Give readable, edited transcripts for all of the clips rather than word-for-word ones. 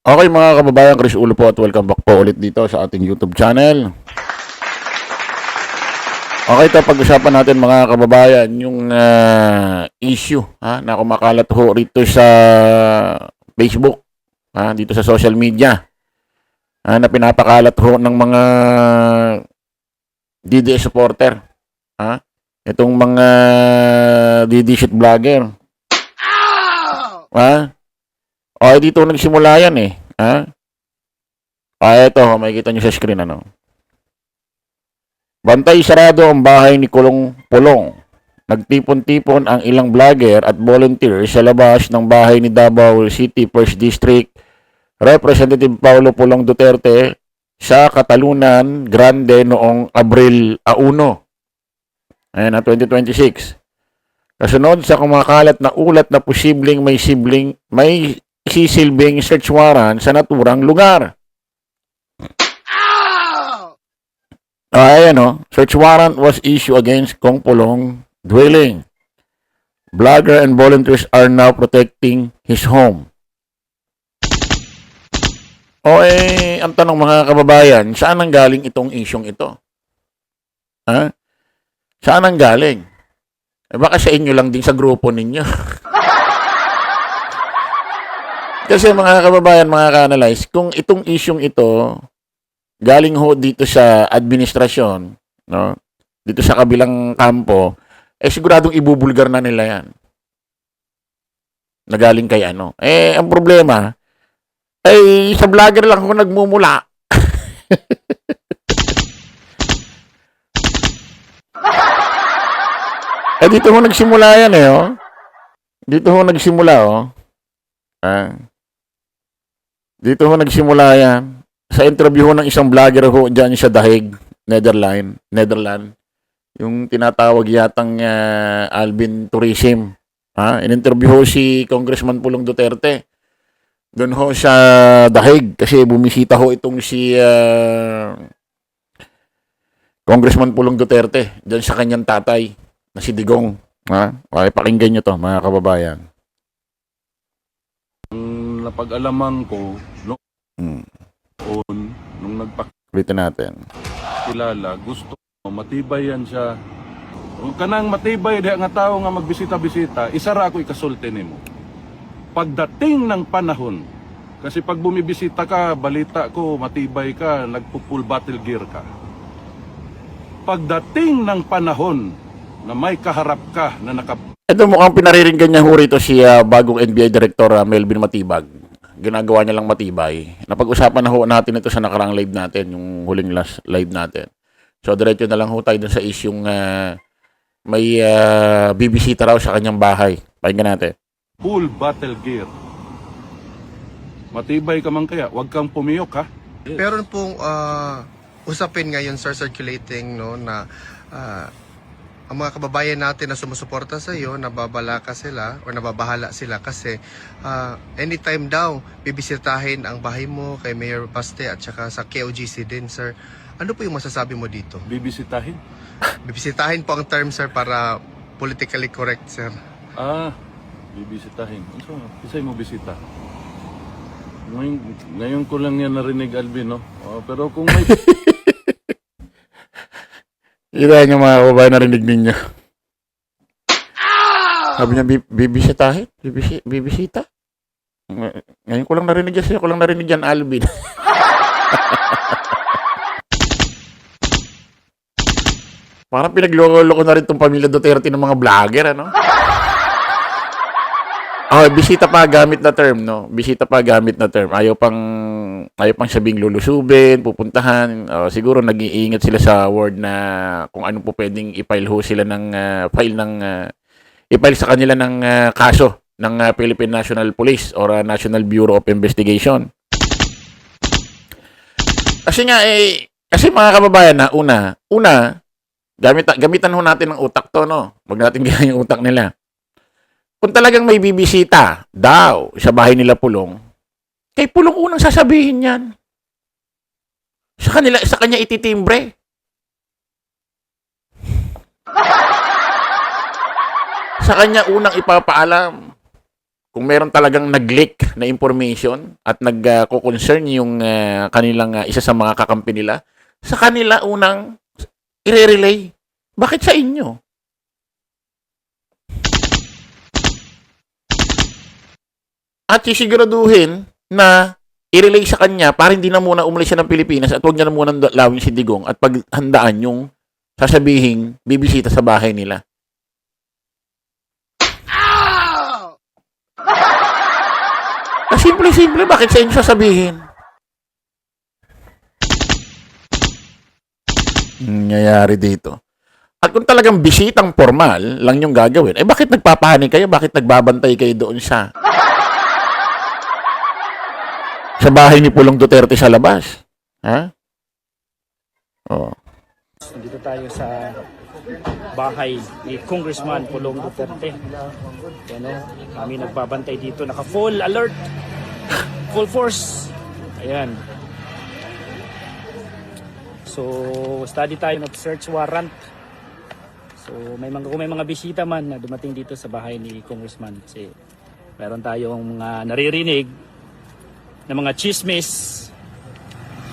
Okay mga kababayan, Chris Ulo po at welcome back po ulit dito sa ating YouTube channel. Okay, ito pag-usapan natin mga kababayan yung issue na kumakalat ho rito sa Facebook, dito sa social media, na pinapakalat ho ng mga DDS supporter. Itong mga DD shit vlogger. Okay, dito nagsimula yan eh. Ito, makikita nyo sa screen, Bantay sarado ang bahay ni Kulong Pulong. Nagtipon-tipon ang ilang vlogger at volunteers sa labas ng bahay ni Davao City 1st District Representative Paulo Pulong Duterte sa Katalunan Grande noong Abril 1. Ayan na, 2026. Kasunod sa kumakalat na ulat na posibleng may sisilbing search warrant sa naturang lugar. Search warrant was issued against Kong Pulong dwelling. Blogger and volunteers are now protecting his home. Ang tanong mga kababayan, saan ang galing itong isyong ito? Saan ang galing? Baka sa inyo lang din sa grupo ninyo. Kasi mga kababayan, mga ka-analyze, kung itong isyong ito galing ho dito sa administrasyon, dito sa kabilang kampo, siguradong ibubulgar na nila yan. Nagaling kay ano. Ang problema, sa vlogger lang ako nagmumula. Dito ho nagsimula yan Dito ho nagsimula Dito ho nagsimula yan. Sa interview ho ng isang vlogger ho dyan sa Dahig, Netherlands. Yung tinatawag yatang Alvin Tourism. In-interview ho si Congressman Pulong Duterte. Doon ho sa Dahig kasi bumisita ho itong si Congressman Pulong Duterte dyan sa kanyang tatay na si Digong. Okay, pakinggan nyo to mga kababayan. Napag-alaman ko nung Ulitin natin. nagpakilala, gusto ko matibay yan siya. Kung kanang matibay diha nga tao nga magbisita-bisita, isara ako ikasulti nimo. Pagdating ng panahon, kasi pag bumibisita ka, balita ko, matibay ka, nagpo-full battle gear ka. Pagdating ng panahon na may kaharap ka na Ito mukhang pinariringgan niya ho rito si bagong NBI Director Melvin Matibag. Ginagawa niya lang matibay. Napag-usapan na ho natin ito sa nakarang live natin, yung huling last live natin. So, diretso na lang ho tayo dun sa isyong may bibisita raw sa kanyang bahay. Pakinggan natin. full battle gear. Matibay ka man kaya, huwag kang pumiyok ha. Pero pong usapin ngayon sir circulating na ang mga kababayan natin na sumusuporta sa iyo, nababalaka sila o nababahala sila kasi anytime daw bibisitahin ang bahay mo kay Mayor Paste at saka sa KOGC din sir. Ano po yung masasabi mo dito? Bibisitahin? Bibisitahin po ang term sir para politically correct sir. Bibisitahin. So, isa'y mo bisita. Ngayon ko lang yan narinig, Alvin, no? Pero kung may... Ira niyo mga kababayan, narinig ninyo. Sabi niya, bibisitahin? Bibisita? Ngayon ko lang narinig yan sa'yo. Ko lang narinig yan, Alvin. Parang pinagloko-loko na rin itong pamilya Duterte ng mga vlogger, bisita pa gamit na term, Bisita pa gamit na term. Ayaw pang sabing lulusubin, pupuntahan. Siguro nag-iingat sila sa word na kung ano po pwedeng i-file ho sila ng i-file sa kanila ng kaso ng Philippine National Police or National Bureau of Investigation. Kasi nga kasi mga kababayan una gamitan ho natin ng utak to, Wag natin gaya yung utak nila. Kung talagang may bibisita daw sa bahay nila Pulong, kay Pulong unang sasabihin yan. Sa kanya ititimbre. Sa kanya unang ipapaalam. kung meron talagang nag-leak na information at nagko-concern yung kanilang isa sa mga kakampi nila, sa kanila unang i-relay. Bakit sa inyo? At sisiguraduhin na i-relay sa kanya para hindi na muna umalis siya ng Pilipinas at huwag niya na muna lawin si Digong at paghandaan yung sasabihing bibisita sa bahay nila. Simple-simple, bakit sa inyo sasabihin? Nangyayari dito. At kung talagang bisitang formal lang yung gagawin, eh bakit nagpapanik kayo? Bakit nagbabantay kayo doon sa bahay ni Pulong Duterte sa labas? Ha? Oh. Dito tayo sa bahay ni Congressman Pulong Duterte. Ano, kami nagbabantay dito, naka full alert, full force. Ayan. So, study tayo ng search warrant. So, kung may mga bisita man na dumating dito sa bahay ni Congressman, kasi meron tayong mga naririnig na mga chismis.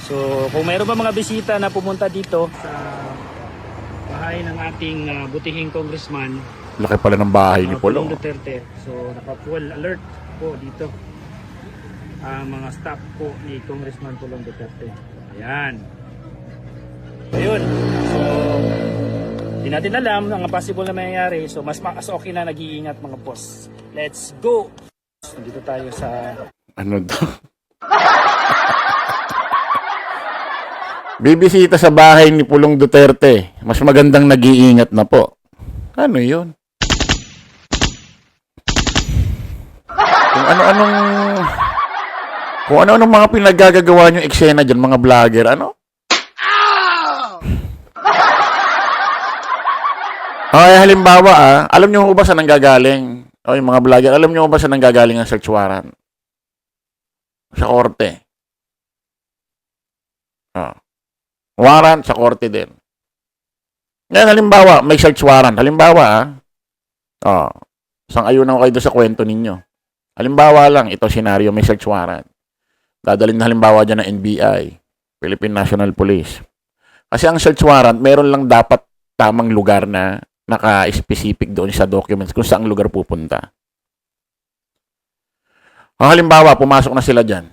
So, kung mayroon ba mga bisita na pumunta dito sa bahay ng ating butihing congressman, Laki pala ng bahay ni Pulong Pulong. Duterte. So, naka-full alert po dito ang mga staff po ni Congressman Pulong Duterte. Ayan. Ayun. So, hindi natin alam ang possible na mangyayari. So, mas okay na nag-iingat mga boss. Let's go! Dito tayo sa Ano daw? Bibisita sa bahay ni Pulong Duterte. Mas magandang nag-iingat na po. Ano yun? Kung ano-anong mga pinaggagawa nyo eksena dyan, mga vlogger, ano? Okay, halimbawa, alam nyo ba saan nanggagaling? O yung mga vlogger, alam nyo ba saan nanggagaling ang search warrant? Sa korte. Warrant sa korte din. Ngayon, halimbawa, may search warrant. Halimbawa, sang-ayunan ko kayo doon sa kwento ninyo. Halimbawa lang, ito senaryo, may search warrant. Dadalhin na halimbawa dyan ng NBI, Philippine National Police. Kasi ang search warrant, meron lang dapat tamang lugar na naka-specific doon sa documents kung saan lugar pupunta. Halimbawa, pumasok na sila dyan.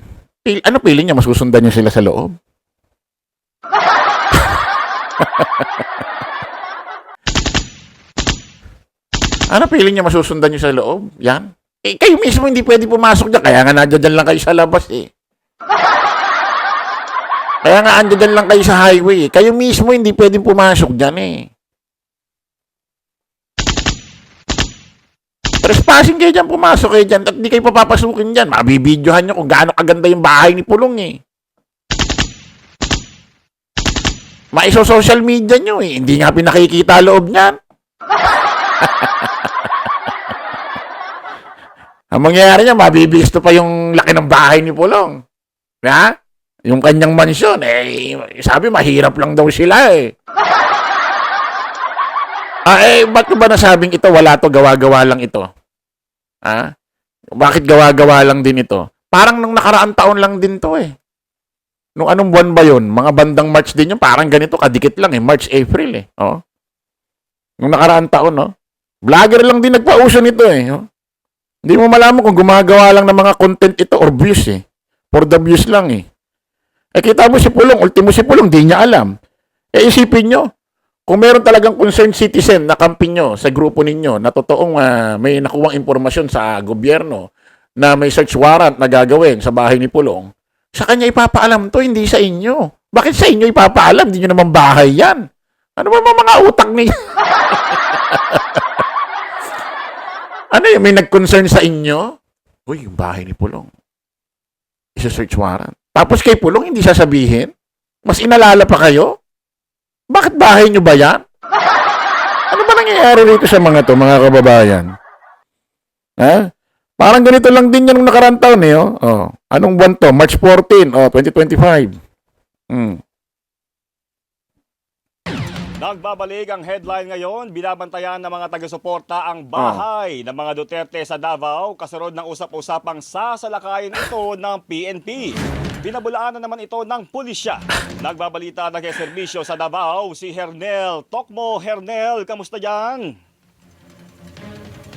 Ano feeling niya? Masusundan niyo sila sa loob? Ano feeling niya? Masusundan niyo sa loob? Yan. Eh, kayo mismo hindi pwede pumasok dyan. Kaya nga nandiyan lang kayo sa labas eh. Kaya nga andyan lang kayo sa highway eh. Kayo mismo hindi pwede pumasok dyan eh. Trespassing kayo dyan, pumasok kayo dyan, at di kayo papapasukin dyan. Mabibidyohan nyo kung gaano kaganda yung bahay ni Pulong eh. Maiso-social media nyo eh. Hindi nga pinakikita loob niyan. Ang mangyayari niya, mabibisto pa yung laki ng bahay ni Pulong. Ha? Yung kanyang mansyon, eh, sabi mahirap lang daw sila eh. Ba't ko ba nasabing ito? Wala to, gawa-gawa lang ito. Bakit gawa-gawa lang din ito? Parang nung nakaraang taon lang din to eh. Nung anong buwan ba yun? Mga bandang March din yun. Parang ganito, kadikit lang eh. March, April eh. Oh. Nung nakaraang taon, no? Vlogger lang din nagpauso nito eh. Oh. Hindi mo malaman kung gumagawa lang ng mga content ito or views eh. For the views lang eh. Kita mo si Pulong, ultimo si Pulong, di niya alam. Isipin nyo, kung meron talagang concerned citizen na kampi nyo sa grupo ninyo na totoong may nakuwang impormasyon sa gobyerno na may search warrant na gagawin sa bahay ni Pulong, sa kanya ipapaalam to, hindi sa inyo. Bakit sa inyo ipapaalam? Hindi nyo naman bahay yan. Ano ba mga utak niya? Ano yun? May nag-concern sa inyo? Uy, yung bahay ni Pulong. Isa-search warrant. Tapos kay Pulong, hindi sasabihin? Mas inalala pa kayo? Bakit bahay nyo ba yan? Ano ba nangyayari rito sa mga to, mga kababayan? Parang ganito lang din yan nung nakaraan taon eh. Oh. Anong buwan to? March 14, 2025. Nagbabalik ang headline ngayon, binabantayan ng mga taga-suporta ang bahay ng mga Duterte sa Davao kasunod ng usap-usapang sasalakayin ito ng PNP. Binabulaan na naman ito ng pulisya. Nagbabalita ng serbisyo sa Davao si Hernel Tokmo. Hernel, kamusta dyan?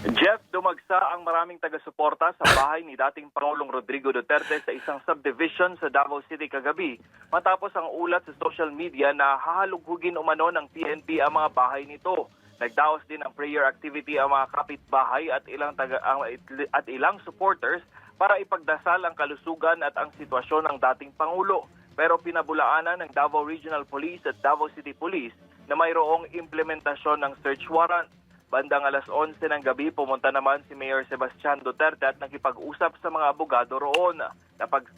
Jeff, dumagsa ang maraming taga-suporta sa bahay ni dating Pangulong Rodrigo Duterte sa isang subdivision sa Davao City kagabi matapos ang ulat sa social media na hahalughugin umano ng PNP ang mga bahay nito. Nagdaos din ang prayer activity ang mga kapitbahay at ilang supporters para ipagdasal ang kalusugan at ang sitwasyon ng dating Pangulo. Pero pinabulaanan ng Davao Regional Police at Davao City Police na mayroong implementasyon ng search warrant. Bandang alas 11 ng gabi, pumunta naman si Mayor Sebastian Duterte at nakipag-usap sa mga abogado roon.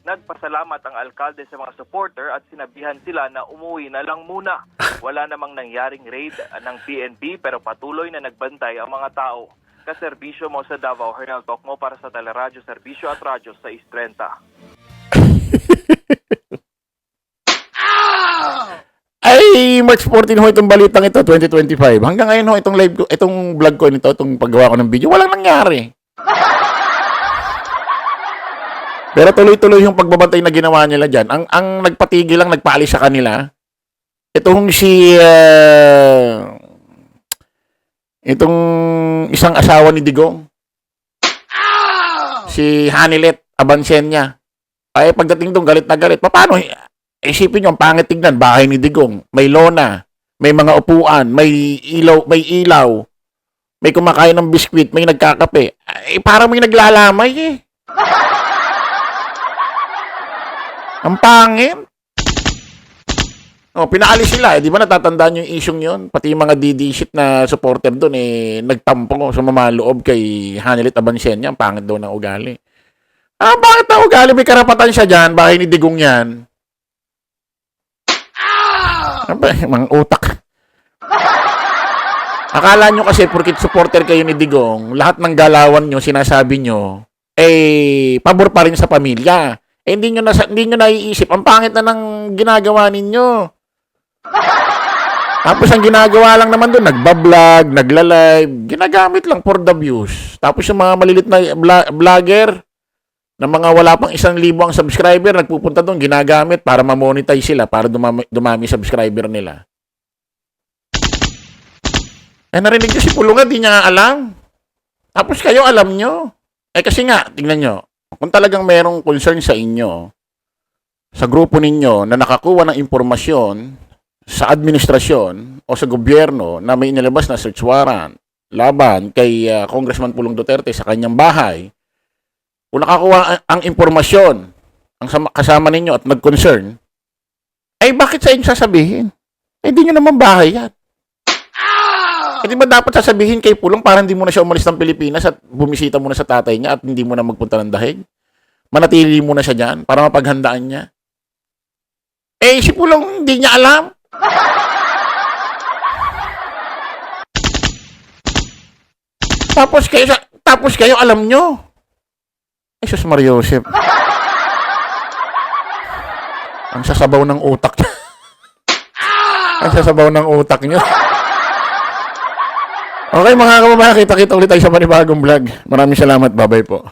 Nagpasalamat ang alkalde sa mga supporter at sinabihan sila na umuwi na lang muna. Wala namang nangyaring raid ng PNP pero patuloy na nagbantay ang mga tao. Kaserbisyo mo sa Davao, Hernel Tokmo para sa Teleradyo Serbisyo at Radyo 630. Ay, March 14 ho itong balitang ito, 2025. Hanggang ngayon ho, itong live ko, itong vlog ko nito, itong paggawa ko ng video, walang nangyari. Pero tuloy-tuloy yung pagbabantay na ginawa nila dyan. Ang nagpatigil lang, nagpaalis sa kanila, itong itong isang asawa ni Digong, si Hanilet Abansenya. Ay, pagdating doon, galit na galit. Paano? Isipin nyo, ang pangit tignan, bahay ni Digong, may lona, may mga upuan, may ilaw, may kumakain ng biskwit, may nagkakape. Ay, parang may naglalamay eh. Ang pangit. Oh, pinaalis sila. Di ba natatandaan yung isyong yun? Pati yung mga DD-shit na supporter doon nagtampo sa mamaloob kay Hanilet Abansenya. Ang pangit daw ng ugali. Bakit na ugali? May karapatan siya dyan. Bahay ni Digong yan. Mga utak. Akala nyo kasi porkit supporter kayo ni Digong, lahat ng galawan nyo, sinasabi nyo, pabor pa rin sa pamilya. Hindi nyo naiisip. Ang pangit na ng ginagawa ninyo. Tapos ang ginagawa lang naman doon, nagbablog, nagla-live, ginagamit lang for the views. Tapos yung mga malilit na vlogger, na mga wala pang 1,000 ang subscriber, nagpupunta doon, ginagamit para ma-monetize sila, para dumami subscriber nila. Narinig nyo si Pulunga, di niya alam. Tapos kayo, alam nyo. Kasi nga, tingnan nyo, kung talagang merong concern sa inyo, sa grupo ninyo, na nakakuha ng impormasyon sa administrasyon o sa gobyerno na may inilabas na search warrant laban kay Congressman Pulong Duterte sa kanyang bahay, kung nakakuha ang impormasyon ang kasama ninyo at nag-concern, bakit sa inyo sasabihin? Hindi nyo naman bahay yan. Di ba dapat sasabihin kay Pulong para hindi mo na siya umalis ng Pilipinas at bumisita muna sa tatay niya at hindi mo na magpunta ng dahig? Manatili muna siya dyan para mapaghandaan niya? Si Pulong hindi niya alam. Tapos kayo alam nyo. Jesus Maria Joseph. Ang sasabaw ng utak niya. Ang sasabaw ng utak niyo. Okay mga kababayan, kita-kita ulit tayo sa panibagong vlog. Maraming salamat. Bye-bye po.